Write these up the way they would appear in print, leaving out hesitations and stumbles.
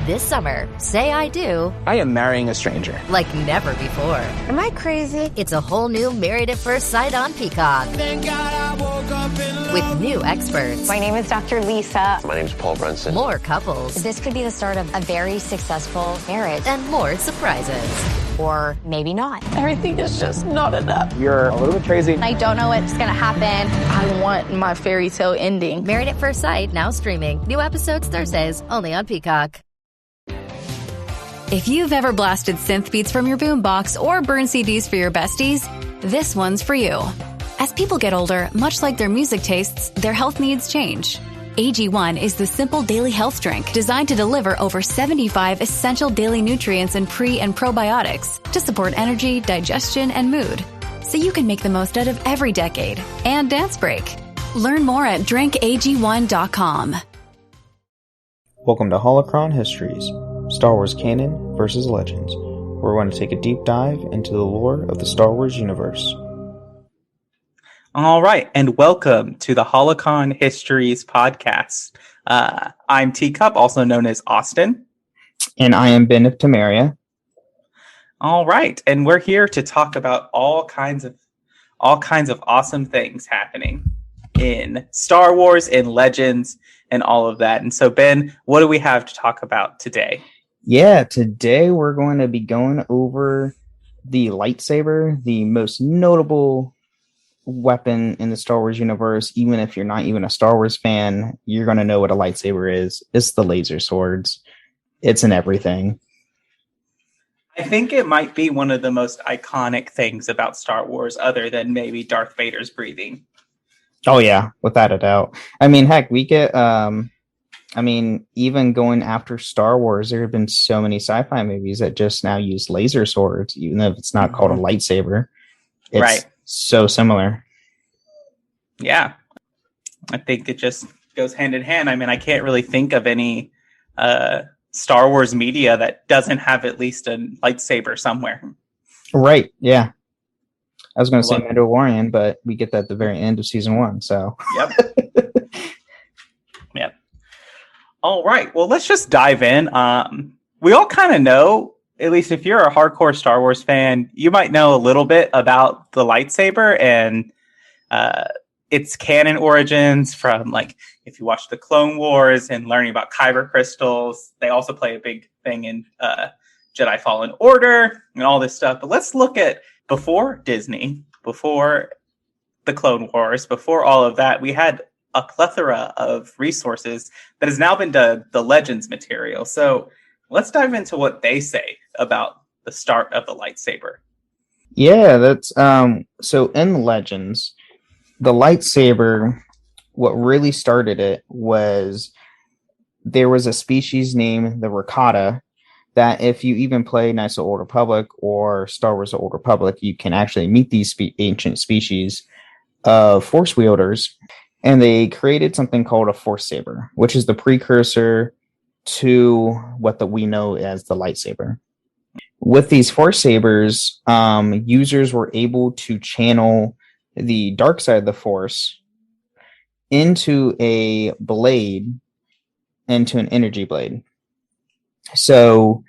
This summer, say I do. I am marrying a stranger. Like never before. Am I crazy? It's a whole new Married at First Sight on Peacock. Thank God I woke up in love. With new experts. My name is Dr. Lisa. My name is Paul Brunson. More couples. This could be the start of a very successful marriage. And more surprises. Or maybe not. Everything is just not enough. You're a little bit crazy. I don't know what's going to happen. I want my fairy tale ending. Married at First Sight, now streaming. New episodes Thursdays, only on Peacock. If you've ever blasted synth beats from your boombox or burned CDs for your besties, this one's for you. As people get older, much like their music tastes, their health needs change. AG1 is the simple daily health drink designed to deliver over 75 essential daily nutrients and pre- and probiotics to support energy, digestion, and mood, so you can make the most out of every decade and dance break. Learn more at drinkag1.com. Welcome to Holocron Histories, Star Wars Canon versus Legends, where we're going to take a deep dive into the lore of the Star Wars universe. All right, and welcome to the Holocron Histories podcast. I'm Teacup, also known as Austin. And I am Ben of Temeria. All right, and we're here to talk about all kinds of awesome things happening in Star Wars, in Legends, and all of that. And so, Ben, what do we have to talk about today? Yeah, today we're going to be going over the lightsaber, the most notable weapon in the Star Wars universe. Even if you're not even a Star Wars fan, you're going to know what a lightsaber is. It's the laser swords. It's in everything. I think it might be one of the most iconic things about Star Wars, other than maybe Darth Vader's breathing. Oh yeah, without a doubt. I mean, heck, we get even going after Star Wars, there have been so many sci-fi movies that just now use laser swords, even if it's not called a lightsaber. It's right. So similar. Yeah. I think it just goes hand in hand. I mean, I can't really think of any Star Wars media that doesn't have at least a lightsaber somewhere. Right, yeah. I was going to say Mandalorian, but we get that at the very end of season 1, so. Yep. Yep. All right, well, let's just dive in. We all kind of know, at least if you're a hardcore Star Wars fan, you might know a little bit about the lightsaber and its canon origins from, like, if you watch the Clone Wars and learning about kyber crystals. They also play a big thing in Jedi Fallen Order and all this stuff. But let's look at before Disney, before the Clone Wars, before all of that, we had a plethora of resources that has now been the Legends material. So let's dive into what they say about the start of the lightsaber. Yeah, that's so in Legends, the lightsaber, what really started it was there was a species named the Rakata that if you even play Knights of the Old Republic or Star Wars The Old Republic, you can actually meet these ancient species of force wielders. And they created something called a force saber, which is the precursor to what we know as the lightsaber. With these force sabers, users were able to channel the dark side of the force into a blade, into an energy blade. So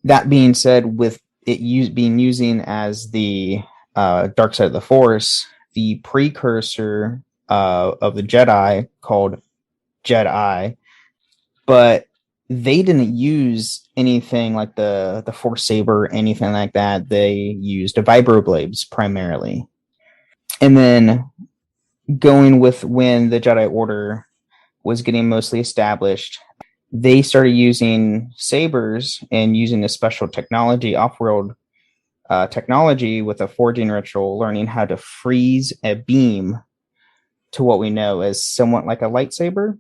that being said, with it being using as the dark side of the force, the precursor of the Jedi called Jedi, but they didn't use anything like the force saber or anything like that. They used vibroblades primarily. And then going with when the Jedi Order was getting mostly established, they started using sabers and using a special technology, off-world technology with a forging ritual, learning how to freeze a beam to what we know as somewhat like a lightsaber.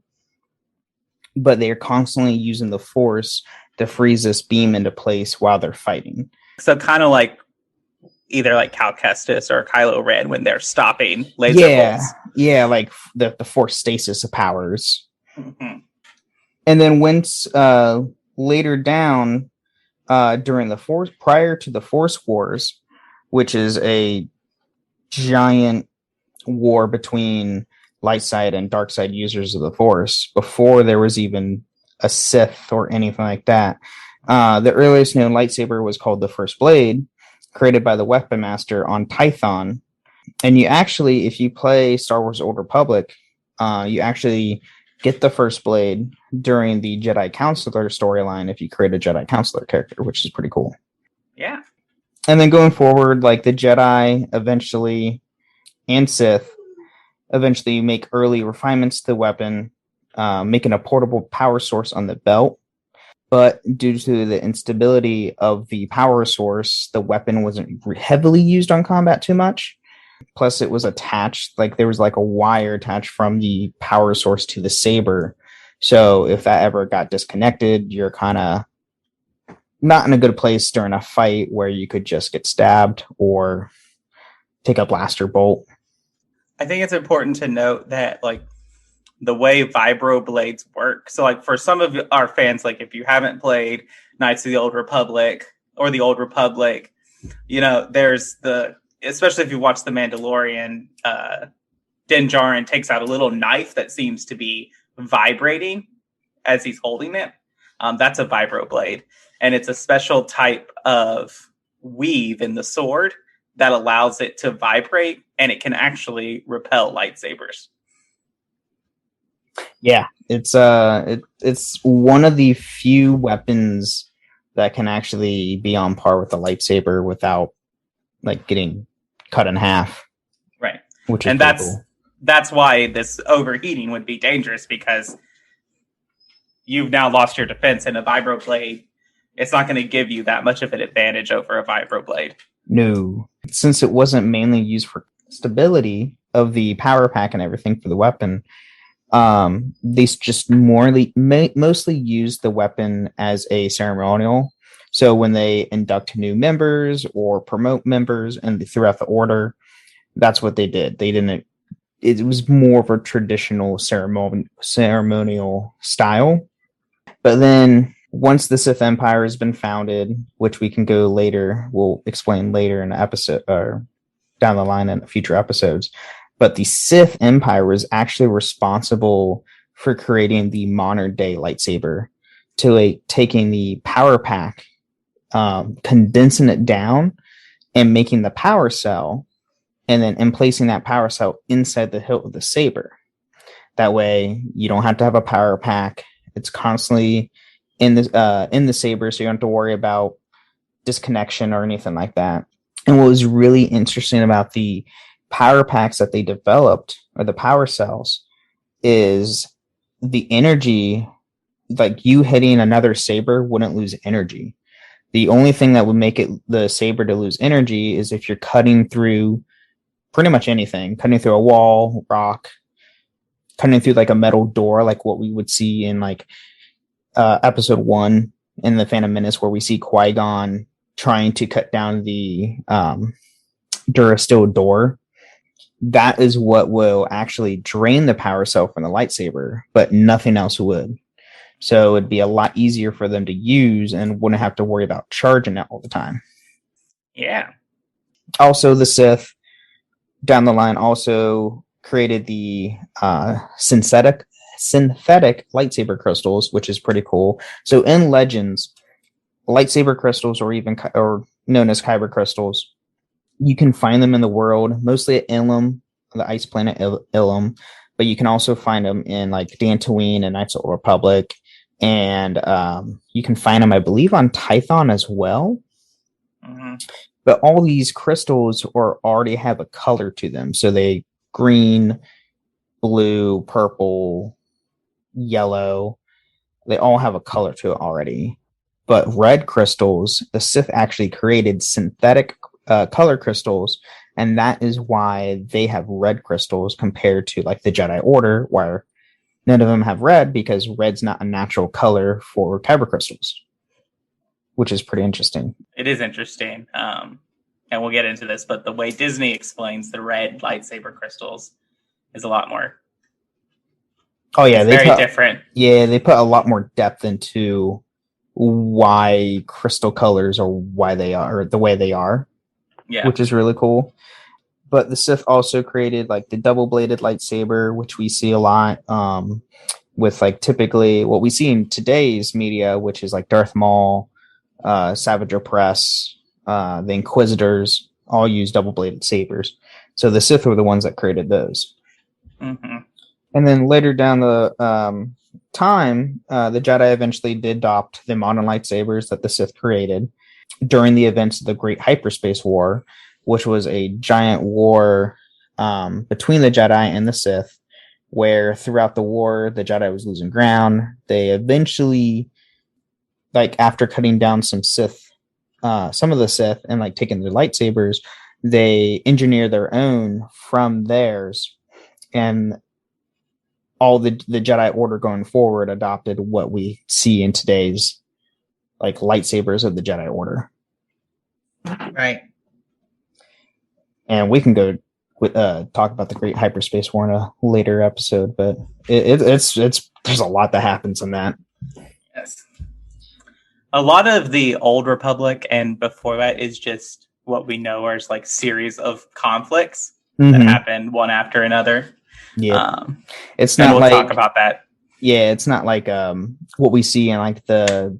But they're constantly using the force to freeze this beam into place while they're fighting. So kind of like either like Cal Kestis or Kylo Ren when they're stopping laser bolts. Yeah, like the force stasis of powers. Mm-hmm. And then once later down during the Force, prior to the Force Wars, which is a giant war between light side and dark side users of the Force, before there was even a Sith or anything like that. The earliest known lightsaber was called the First Blade, created by the Weapon Master on Tython. And you actually, if you play Star Wars Old Republic, you actually get the First Blade during the Jedi Counselor storyline if you create a Jedi Counselor character, which is pretty cool. Yeah. And then going forward, like the Jedi eventually and Sith eventually make early refinements to the weapon, making a portable power source on the belt. But due to the instability of the power source, the weapon wasn't heavily used on combat too much. Plus, it was attached, like there was like a wire attached from the power source to the saber. So if that ever got disconnected, you're kind of not in a good place during a fight where you could just get stabbed or take a blaster bolt. I think it's important to note that, like, the way vibro blades work. So, like, for some of our fans, like, if you haven't played Knights of the Old Republic or the Old Republic, you know, there's especially if you watch The Mandalorian, Din Djarin takes out a little knife that seems to be vibrating as he's holding it. That's a vibro blade. And it's a special type of weave in the sword that allows it to vibrate, and it can actually repel lightsabers. Yeah, it's one of the few weapons that can actually be on par with the lightsaber without like getting cut in half. Right. Which is that's why this overheating would be dangerous, because you've now lost your defense, and a vibro blade, it's not going to give you that much of an advantage over a vibro blade. No. Since it wasn't mainly used for stability of the power pack and everything for the weapon, they just mostly use the weapon as a ceremonial. So when they induct new members or promote members and throughout the order, that's what they did. It was more of a traditional ceremonial style. But then once the Sith Empire has been founded, which we can go later, we'll explain later in the episode or down the line in future episodes. But the Sith Empire was actually responsible for creating the modern day lightsaber, taking the power pack, condensing it down and making the power cell, and then placing that power cell inside the hilt of the saber. That way you don't have to have a power pack. It's constantly in the saber, so you don't have to worry about disconnection or anything like that. And what was really interesting about the power packs that they developed, or the power cells, is the energy. Like, you hitting another saber wouldn't lose energy. The only thing that would make the saber to lose energy is if you're cutting through pretty much anything, cutting through a wall, rock, cutting through like a metal door, like what we would see in like episode 1 in The Phantom Menace, where we see Qui-Gon trying to cut down the Durasteel door. That is what will actually drain the power cell from the lightsaber, but nothing else would. So it'd be a lot easier for them to use and wouldn't have to worry about charging it all the time. Yeah. Also, the Sith down the line also created the synthetic lightsaber crystals, which is pretty cool. So in Legends, lightsaber crystals, or known as kyber crystals, you can find them in the world, mostly at Ilum, the ice planet Ilum, but you can also find them in like Dantooine and Knights of the Republic, and you can find them, I believe, on Tython as well. Mm-hmm. But all these crystals already have a color to them, so they green, blue, purple, yellow. They all have a color to it already. But red crystals, the Sith actually created synthetic color crystals, and that is why they have red crystals compared to like the Jedi Order, where none of them have red, because red's not a natural color for kyber crystals, which is pretty interesting. It is interesting, and we'll get into this, but the way Disney explains the red lightsaber crystals is a lot more. Oh yeah, different. Yeah, they put a lot more depth into why crystal colors are why they are the way they are. Yeah, which is really cool. But the Sith also created like the double-bladed lightsaber, which we see a lot. with like typically what we see in today's media, which is like Darth Maul, Savage Opress, the Inquisitors all use double-bladed sabers. So the Sith were the ones that created those. Mm-hmm. And then later down the time, the Jedi eventually did adopt the modern lightsabers that the Sith created during the events of the Great Hyperspace War, which was a giant war between the Jedi and the Sith, where throughout the war, the Jedi was losing ground. They eventually, like after cutting down some of the Sith and like taking their lightsabers, they engineer their own from theirs, and all the Jedi Order going forward adopted what we see in today's like lightsabers of the Jedi Order. Right. And we can go with talk about the Great Hyperspace War in a later episode, but it's there's a lot that happens in that. Yes. A lot of the Old Republic and before that is just what we know as like series of conflicts that happen one after another. Yeah, it's not we'll like talk about that. Yeah, it's not like what we see in like the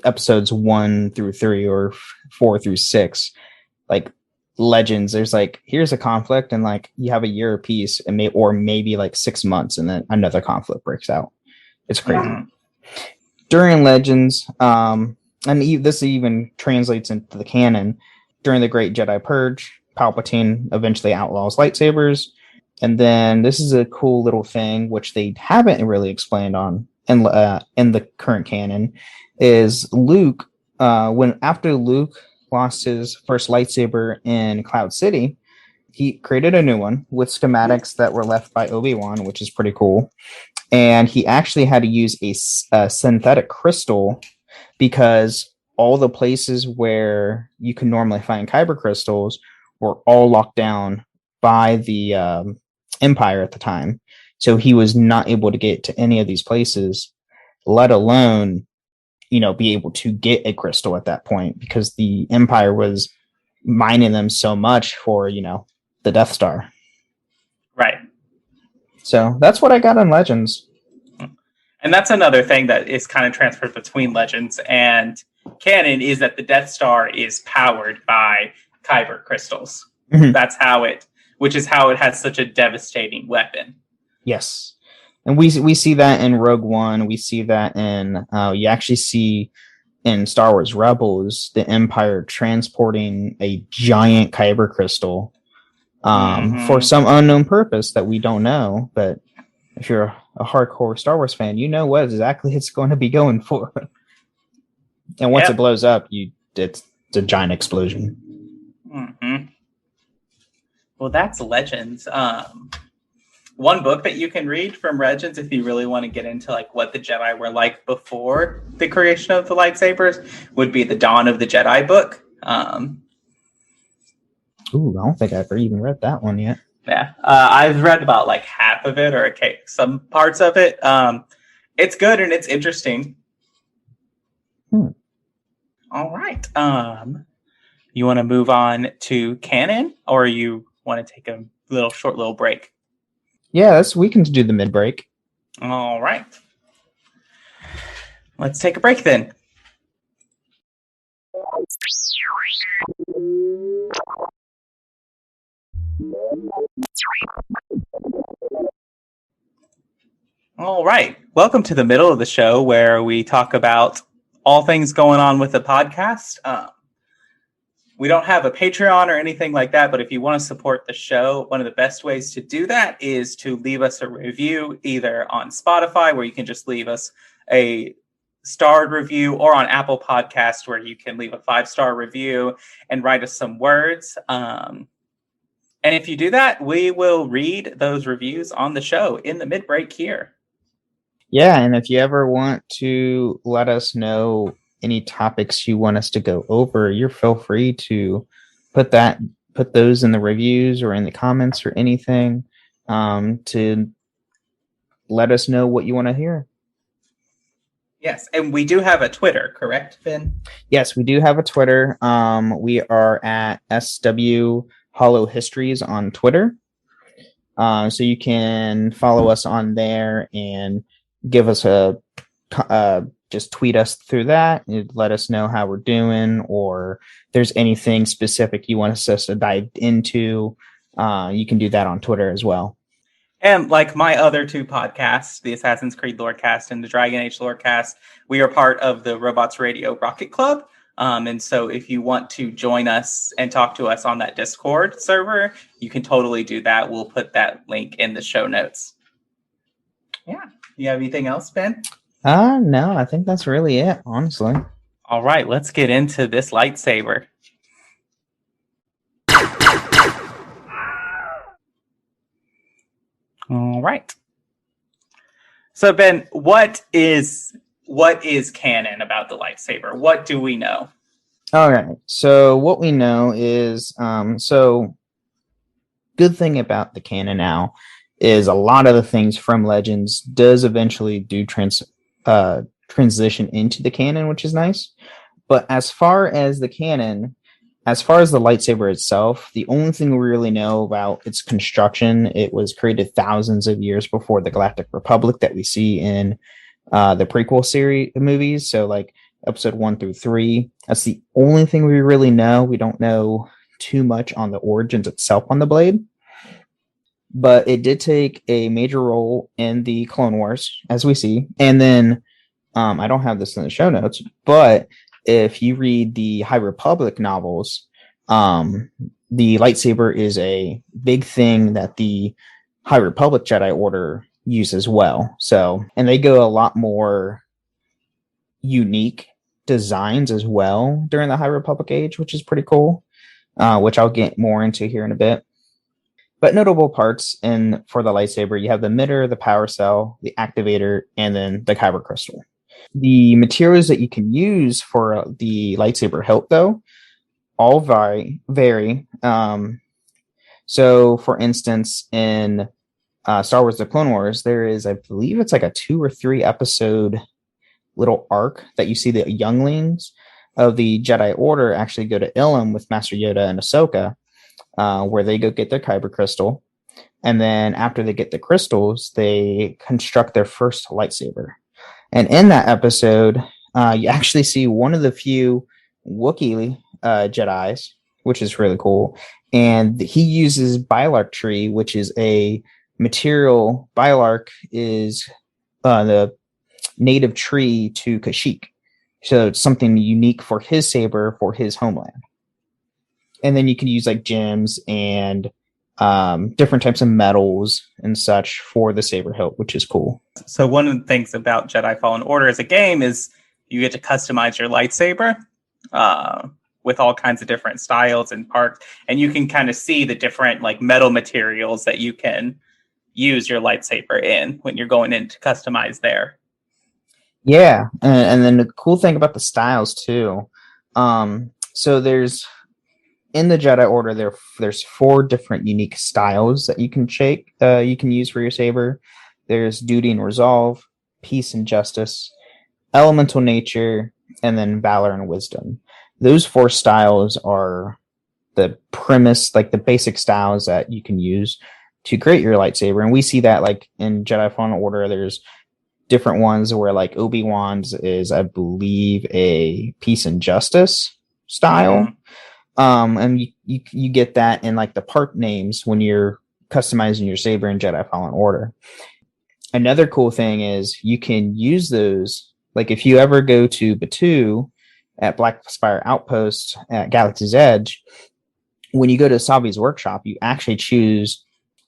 episodes 1 through 3 or 4 through 6, like Legends. There's like here's a conflict, and like you have a year of peace, and maybe like 6 months, and then another conflict breaks out. It's crazy. During Legends, and this even translates into the canon. During the Great Jedi Purge, Palpatine eventually outlaws lightsabers. And then this is a cool little thing, which they haven't really explained on in the current canon, is Luke, after Luke lost his first lightsaber in Cloud City, he created a new one with schematics that were left by Obi-Wan, which is pretty cool. And he actually had to use a synthetic crystal because all the places where you can normally find kyber crystals were all locked down by the Empire at the time. So he was not able to get to any of these places, let alone, be able to get a crystal at that point, because the Empire was mining them so much for, the Death Star. Right. So that's what I got on Legends. And that's another thing that is kind of transferred between Legends and canon, is that the Death Star is powered by kyber crystals. That's which is how it has such a devastating weapon. Yes. And we see that in Rogue One. We see that in you actually see in Star Wars Rebels the Empire transporting a giant kyber crystal for some unknown purpose that we don't know. But if you're a hardcore Star Wars fan, you know what exactly it's going to be going for. And once it blows up, it's a giant explosion. Well, that's Legends. One book that you can read from Legends if you really want to get into like what the Jedi were like before the creation of the lightsabers would be the Dawn of the Jedi book. Ooh, I don't think I've even read that one yet. Yeah, I've read about like half of it or some parts of it. It's good and it's interesting. All right. You want to move on to canon, or you want to take a short little break? Yeah, we can do the mid break. All right. Let's take a break then. All right. Welcome to the middle of the show where we talk about all things going on with the podcast. We don't have a Patreon or anything like that, but if you want to support the show, one of the best ways to do that is to leave us a review either on Spotify, where you can just leave us a starred review, or on Apple Podcast, where you can leave a 5-star review and write us some words. And if you do that, we will read those reviews on the show in the mid-break here. Yeah, and if you ever want to let us know any topics you want us to go over, you feel free to put those in the reviews or in the comments or anything to let us know what you want to hear. Yes, and we do have a Twitter, correct, Finn? Yes, we do have a Twitter. We are at SW Hollow Histories on Twitter. So you can follow us on there and give us just tweet us through that. Let us know how we're doing, or if there's anything specific you want us to dive into. You can do that on Twitter as well. And like my other two podcasts, the Assassin's Creed Lorecast and the Dragon Age Lorecast, we are part of the Robots Radio Rocket Club. And so if you want to join us and talk to us on that Discord server, you can totally do that. We'll put that link in the show notes. Yeah. You have anything else, Ben? No, I think that's really it, honestly. All right, let's get into this lightsaber. All right. So Ben, what is canon about the lightsaber? What do we know? All right. So what we know is good thing about the canon now is a lot of the things from Legends does eventually transition into the canon, which is nice. But as far as the canon, as far as the lightsaber itself, the only thing we really know about its construction, it was created thousands of years before the Galactic Republic that we see in the prequel series movies. So like episode 1 through 3. That's the only thing we really know. We don't know too much on the origins itself on the blade. But it did take a major role in the Clone Wars, as we see. And then, I don't have this in the show notes, but if you read the High Republic novels, the lightsaber is a big thing that the High Republic Jedi Order use as well. So, and they go a lot more unique designs as well during the High Republic age, which is pretty cool, which I'll get more into here in a bit. But notable parts for the lightsaber, you have the emitter, the power cell, the activator, and then the kyber crystal. The materials that you can use for the lightsaber hilt, though, all vary. So, for instance, in Star Wars: The Clone Wars, there is, I believe it's like a 2 or 3 episode little arc that you see the younglings of the Jedi Order actually go to Ilum with Master Yoda and Ahsoka, where they go get their kyber crystal. And then after they get the crystals, they construct their first lightsaber. And in that episode, you actually see one of the few Wookiee Jedis, which is really cool. And he uses Bylark tree, which is a material. Bylark is the native tree to Kashyyyk. So it's something unique for his saber, for his homeland. And then you can use like gems and different types of metals and such for the saber hilt, which is cool. So one of the things about Jedi Fallen Order as a game is you get to customize your lightsaber with all kinds of different styles and parts, and you can kind of see the different like metal materials that you can use your lightsaber in when you're going in to customize there. Yeah, and then the cool thing about the styles too. So there's in the Jedi Order, there's 4 different unique styles that you can you can use for your saber. There's duty and resolve, peace and justice, elemental nature, and then valor and wisdom. Those 4 styles are the premise, like the basic styles that you can use to create your lightsaber. And we see that like in Jedi Fallen Order, there's different ones where like Obi-Wan's is, I believe, a peace and justice style. Mm-hmm. And you get that in like the part names when you're customizing your saber in Jedi Fallen Order. Another cool thing is you can use those, like if you ever go to Batuu at Black Spire Outpost at Galaxy's Edge, when you go to Savi's workshop, you actually choose,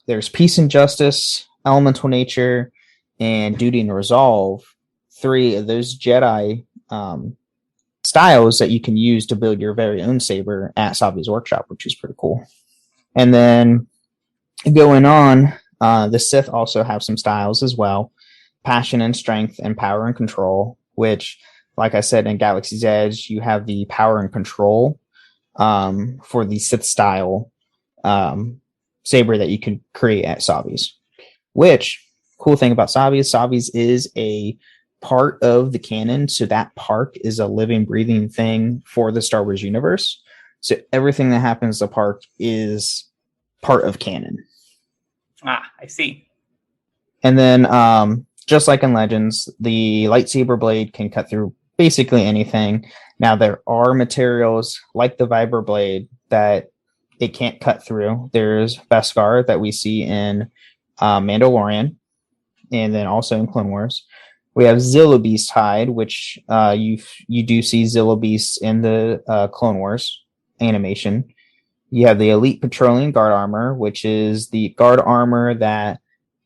there's peace and justice, elemental nature, and duty and resolve, 3 of those Jedi styles that you can use to build your very own saber at Savi's workshop, which is pretty cool. And then going on, the Sith also have some styles as well. Passion and strength and power and control, which, like I said, in Galaxy's Edge, you have the power and control for the Sith style saber that you can create at Savi's. Which, cool thing about Savi's is a part of the canon, so that park is a living, breathing thing for the Star Wars universe. So everything that happens at the park is part of canon. I see. And then just like in Legends, the lightsaber blade can cut through basically anything. Now, there are materials like the Viber blade that it can't cut through. There's Beskar that we see in Mandalorian, and then also in Clone Wars. We have Zilla Beast hide, which you do see Zilla Beast in the Clone Wars animation. You have the Elite Petroleum Guard armor, which is the guard armor that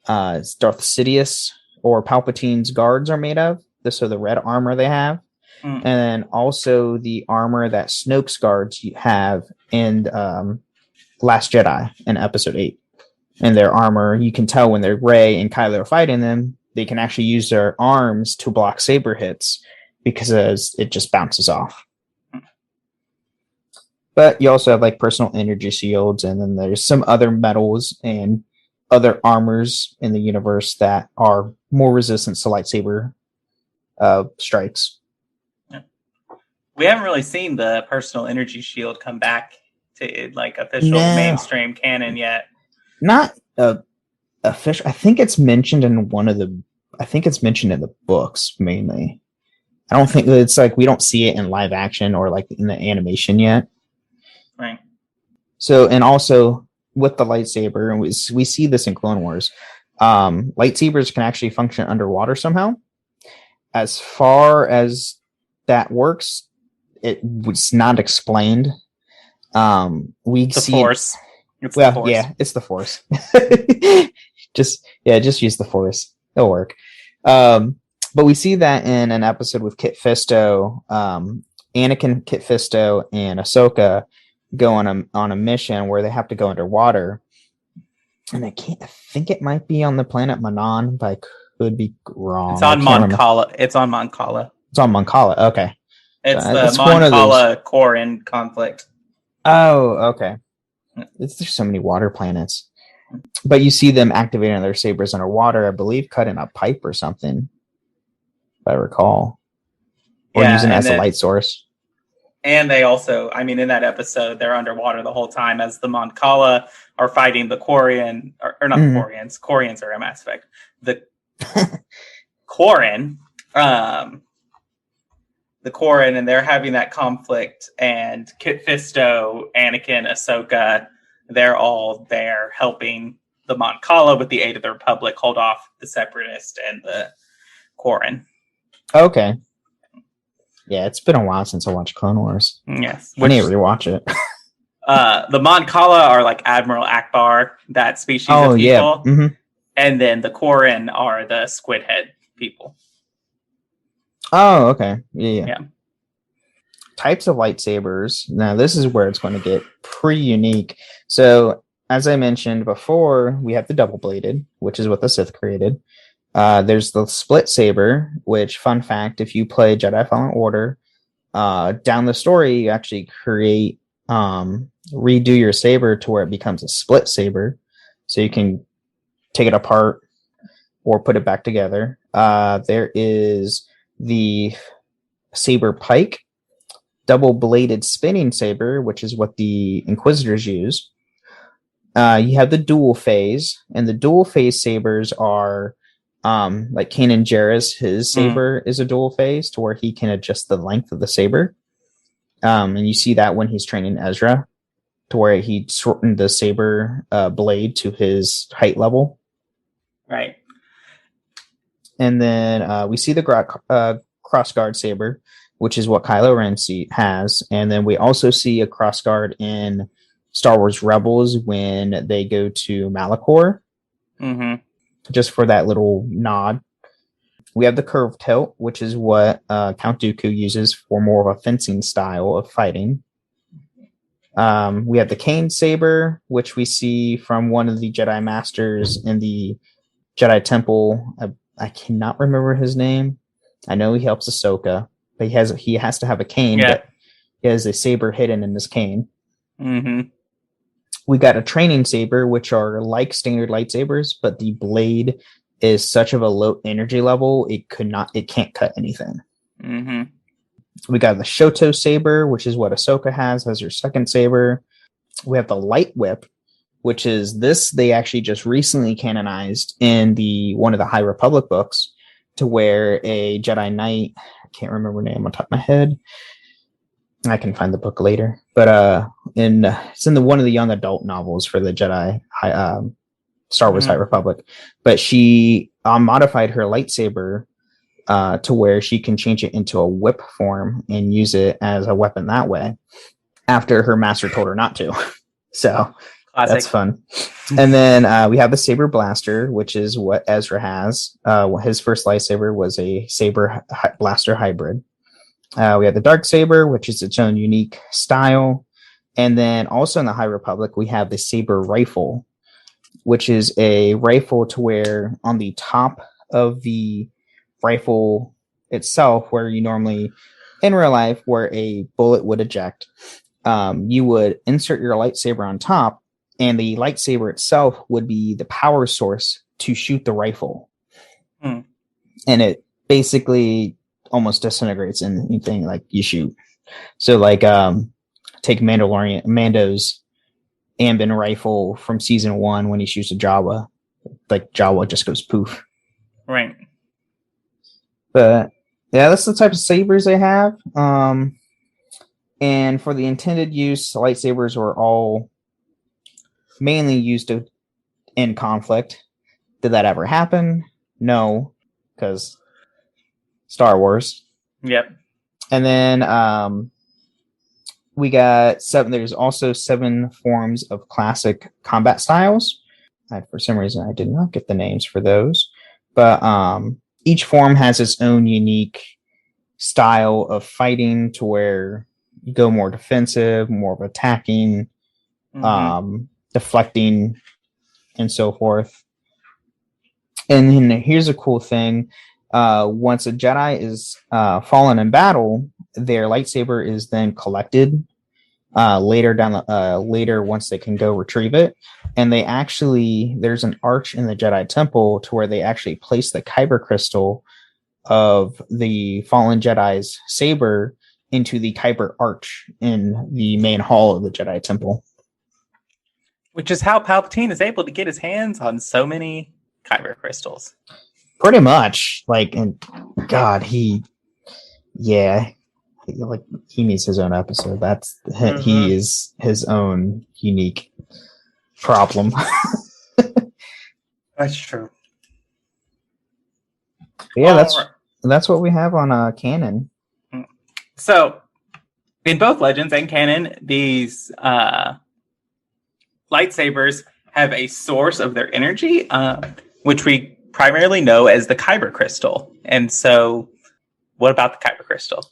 Darth Sidious or Palpatine's guards are made of. So the red armor they have. And then also the armor that Snoke's guards have in Last Jedi in Episode 8. And their armor, you can tell when they're Rey and Kylo are fighting them, they can actually use their arms to block saber hits because it just bounces off. But you also have like personal energy shields, and then there's some other metals and other armors in the universe that are more resistant to lightsaber strikes. We haven't really seen the personal energy shield come back to like official mainstream canon yet. Not official. I think it's mentioned in the books mainly. I don't think it's like we don't see it in live action or like in the animation yet. Right. So, and also with the lightsaber, and we see this in Clone Wars, lightsabers can actually function underwater somehow. As far as that works, it was not explained. We see Force. It's the Force. just use the Force. It'll work. But we see that in an episode with Kit Fisto, Anakin, Kit Fisto, and Ahsoka go on a mission where they have to go underwater. And I think it might be on the planet Manon, but I could be wrong. It's on Mon Cala. It's on Mon Cala. It's on Mon Cala. Okay. It's the Mon Cala Corran conflict. Oh, okay. There's so many water planets. But you see them activating their sabers underwater, I believe, cutting a pipe or something, if I recall. Or using it as a light source. And they also, in that episode, they're underwater the whole time as the Mon Cala are fighting the Quarian, or not the Quarians. Quarians are a Mass Effect. The Corran, and they're having that conflict, and Kit Fisto, Anakin, Ahsoka, they're all there helping the Mon Cala with the aid of the Republic hold off the Separatist and the Corran. Okay. Yeah, it's been a while since I watched Clone Wars. Yes. I need to rewatch it. The Mon Cala are like Admiral Akbar, that species of people. Yeah. Mm-hmm. And then the Corran are the squid head people. Oh, okay. Yeah. Types of lightsabers. Now, this is where it's going to get pretty unique. So, as I mentioned before, we have the double-bladed, which is what the Sith created. There's the split saber, which, fun fact, if you play Jedi Fallen Order, down the story, you actually redo your saber to where it becomes a split saber. So you can take it apart or put it back together. There is the saber pike, double-bladed spinning saber, which is what the Inquisitors use. You have the dual phase, and the dual phase sabers are like Kanan Jarrus, his saber is a dual phase to where he can adjust the length of the saber. And you see that when he's training Ezra, to where he shortened the saber blade to his height level. Right. And then we see the crossguard saber, which is what Kylo Ren has. And then we also see a crossguard in Star Wars Rebels when they go to Malachor. Mm-hmm. Just for that little nod. We have the curved tilt, which is what Count Dooku uses for more of a fencing style of fighting. We have the cane saber, which we see from one of the Jedi Masters in the Jedi Temple. I cannot remember his name. I know he helps Ahsoka, but he has to have a cane. Yeah. But he has a saber hidden in his cane. Mm-hmm. We got a training saber, which are like standard lightsabers, but the blade is such of a low energy level, it can't cut anything. Mm-hmm. We got the Shoto saber, which is what Ahsoka has as her second saber. We have the light whip, which is this they actually just recently canonized in one of the High Republic books, to where a Jedi Knight, I can't remember her name on top of my head. I can find the book later, but it's in one of the young adult novels for the Star Wars High Republic. But she modified her lightsaber to where she can change it into a whip form and use it as a weapon that way, after her master told her not to. So classic. That's fun. And then we have the Saber Blaster, which is what Ezra has. His first lightsaber was a Saber Blaster hybrid. We have the Dark Saber, which is its own unique style. And then also in the High Republic, we have the Saber Rifle, which is a rifle to where on the top of the rifle itself, where you normally, in real life, where a bullet would eject, you would insert your lightsaber on top, and the lightsaber itself would be the power source to shoot the rifle. And it basically almost disintegrates anything like you shoot. So like take Mando's Ambin rifle from season 1 when he shoots a Jawa. Like Jawa just goes poof. Right. But yeah, that's the type of sabers they have. And for the intended use, lightsabers were all mainly used to end conflict. Did that ever happen? No, because Star Wars. Yep. And then we got 7. There's also 7 forms of classic combat styles. For some reason, I did not get the names for those. But each form has its own unique style of fighting, to where you go more defensive, more of attacking, deflecting, and so forth. And then here's a cool thing. Once a Jedi is fallen in battle, their lightsaber is then collected later once they can go retrieve it. And there's an arch in the Jedi Temple to where they actually place the Kyber crystal of the fallen Jedi's saber into the Kyber arch in the main hall of the Jedi Temple. Which is how Palpatine is able to get his hands on so many Kyber crystals. Pretty much. Like, and God, he needs his own episode. He is his own unique problem. That's true. Yeah, that's what we have on canon. So, in both Legends and canon, these lightsabers have a source of their energy, which we primarily know as the Kyber crystal. And so, what about the Kyber crystal?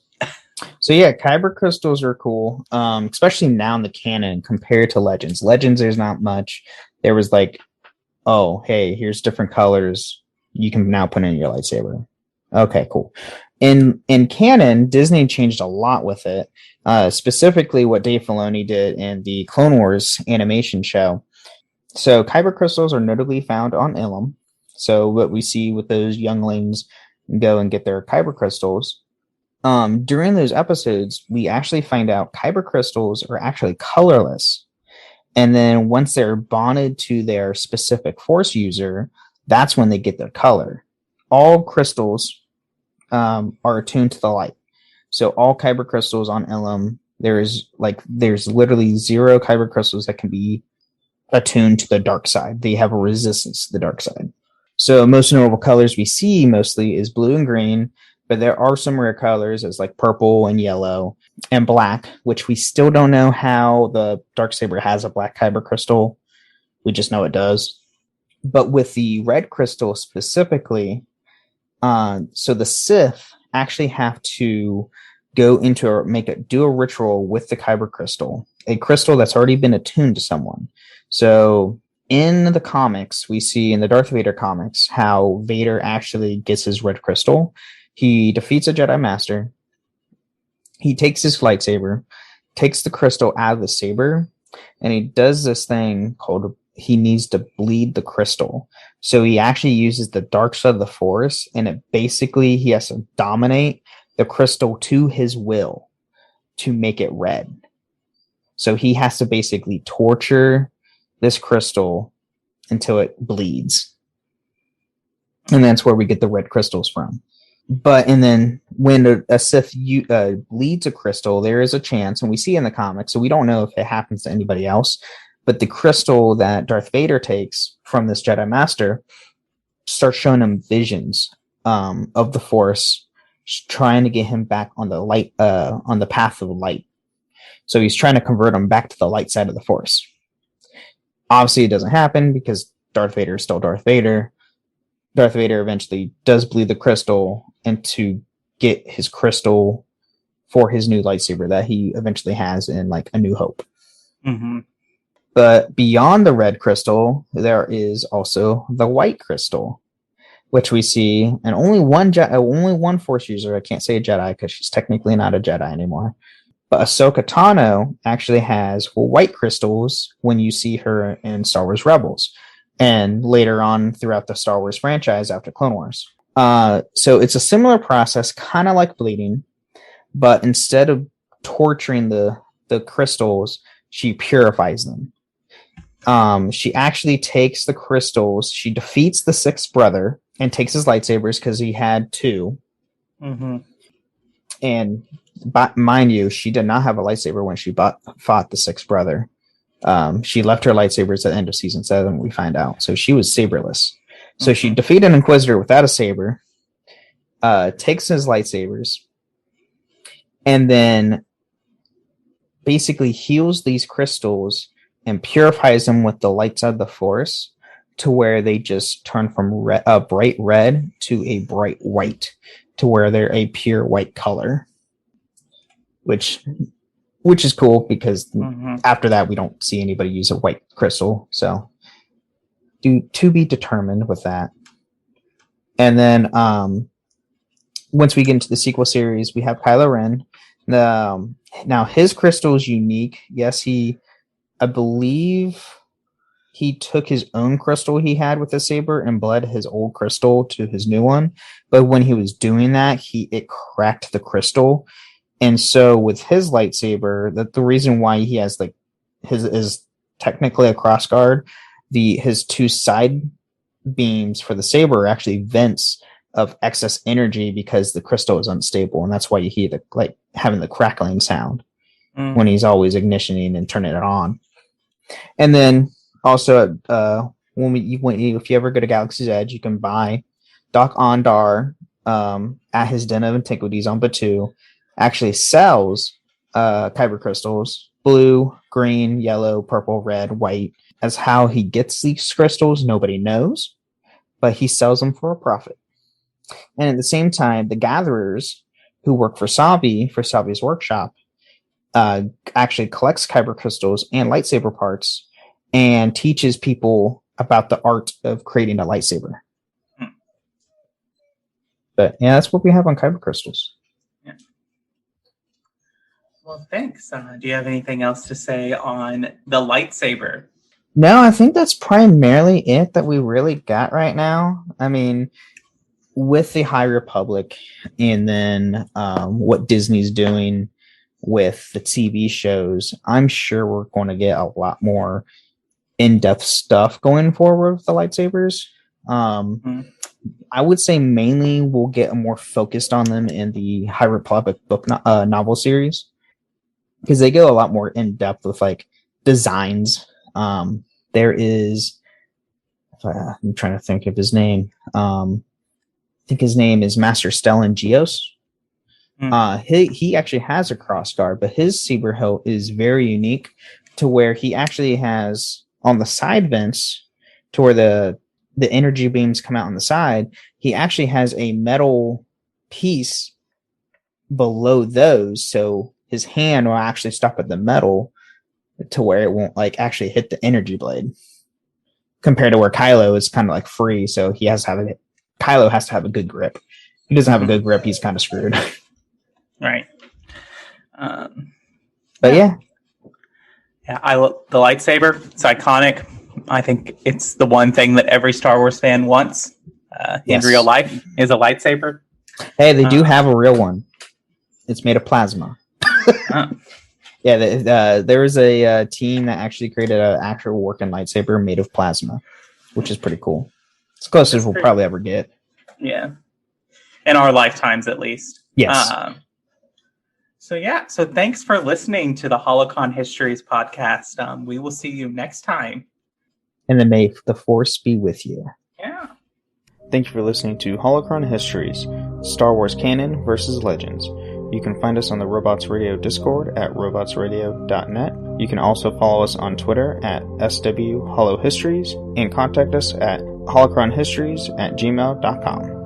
So yeah, Kyber crystals are cool, especially now in the canon compared to Legends. Legends, there's not much. There was like, oh, hey, here's different colors. You can now put in your lightsaber. Okay, cool. In canon, Disney changed a lot with it. Specifically, what Dave Filoni did in the Clone Wars animation show. So Kyber crystals are notably found on Ilum. So what we see with those younglings go and get their Kyber crystals. During those episodes, we actually find out Kyber crystals are actually colorless. And then once they're bonded to their specific force user, that's when they get their color. All crystals are attuned to the light. So all Kyber crystals on Ilum, there's literally 0 Kyber crystals that can be attuned to the dark side. They have a resistance to the dark side. So most notable colors we see mostly is blue and green, but there are some rare colors as like purple and yellow and black, which we still don't know how the Darksaber has a black Kyber crystal. We just know it does. But with the red crystal specifically, so the Sith actually have to go into do a ritual with the Kyber crystal, a crystal that's already been attuned to someone. So in the comics, we see in the Darth Vader comics how Vader actually gets his red crystal. He defeats a Jedi Master. He takes his lightsaber, takes the crystal out of the saber, and he does this thing called he needs to bleed the crystal. So he actually uses the dark side of the Force, and he has to dominate the crystal to his will to make it red. So he has to basically torture this crystal until it bleeds. And that's where we get the red crystals from. And then when a Sith bleeds a crystal, there is a chance, and we see in the comics, so we don't know if it happens to anybody else, but the crystal that Darth Vader takes from this Jedi Master starts showing him visions of the Force, trying to get him back on the light, on the path of light. So he's trying to convert him back to the light side of the Force. Obviously, it doesn't happen because Darth Vader is still Darth Vader. Darth Vader eventually does bleed the crystal, and to get his crystal for his new lightsaber that he eventually has in like A New Hope. Mm-hmm. But beyond the red crystal, there is also the white crystal, which we see, and only one Force user. I can't say a Jedi because she's technically not a Jedi anymore. But Ahsoka Tano actually has white crystals when you see her in Star Wars Rebels, and later on throughout the Star Wars franchise after Clone Wars. So it's a similar process, kind of like bleeding, but instead of torturing the crystals, she purifies them. She actually takes the crystals, she defeats the sixth brother and takes his lightsabers because he had two. Mm-hmm. And mind you, she did not have a lightsaber when she fought the sixth brother. She left her lightsabers at the end of season 7, we find out. So she was saberless. So she defeated an Inquisitor without a saber, takes his lightsabers, and then basically heals these crystals and purifies them with the light side of the Force to where they just turn from a bright red to a bright white, to where they're a pure white color, which is cool because after that we don't see anybody use a white crystal. So to be determined with that. And then once we get into the sequel series, we have Kylo Ren. Now his crystal is unique. Yes, I believe he took his own crystal he had with the saber and bled his old crystal to his new one. But when he was doing that, it cracked the crystal. And so with his lightsaber, the reason why he has like his is technically a cross guard, his two side beams for the saber are actually vents of excess energy because the crystal is unstable, and that's why you hear having the crackling sound when he's always ignitioning and turning it on. And then also if you ever go to Galaxy's Edge, you can buy Doc Ondar at his Den of Antiquities on Batuu. Actually sells kyber crystals, blue, green, yellow, purple, red, white. As how he gets these crystals, nobody knows, but he sells them for a profit. And at the same time, the gatherers who work for Sabi's workshop, actually collects kyber crystals and lightsaber parts and teaches people about the art of creating a lightsaber. But yeah, that's what we have on kyber crystals. Yeah. Well, thanks. Do you have anything else to say on the lightsaber? No, I think that's primarily it that we really got right now. I mean, with the High Republic and then what Disney's doing with the TV shows, I'm sure we're going to get a lot more in-depth stuff going forward with the lightsabers. I would say mainly we'll get more focused on them in the High Republic book novel series, because they go a lot more in-depth with like designs. There is, I'm trying to think of his name. I think his name is Master Stellan Gios. He actually has a cross guard, but his saber hilt is very unique to where he actually has on the side vents to where the energy beams come out on the side. He actually has a metal piece below those, so his hand will actually stop at the metal to where it won't like actually hit the energy blade. Compared to where Kylo is kind of like free, so he has to have Kylo has to have a good grip. If he doesn't have a good grip, he's kind of screwed. Right. But yeah, I love the lightsaber. It's iconic. I think it's the one thing that every Star Wars fan wants in real life is a lightsaber. Hey, they do have a real one. It's made of plasma. Yeah, there was a team that actually created an actual working lightsaber made of plasma, which is pretty cool. It's the closest we'll probably ever get. Yeah. In our lifetimes, at least. Yes. So thanks for listening to the Holocron Histories podcast. We will see you next time. And then may the Force be with you. Yeah. Thank you for listening to Holocron Histories, Star Wars Canon versus Legends. You can find us on the Robots Radio Discord at robotsradio.net. You can also follow us on Twitter at SWHoloHistories and contact us at holocronhistories@gmail.com.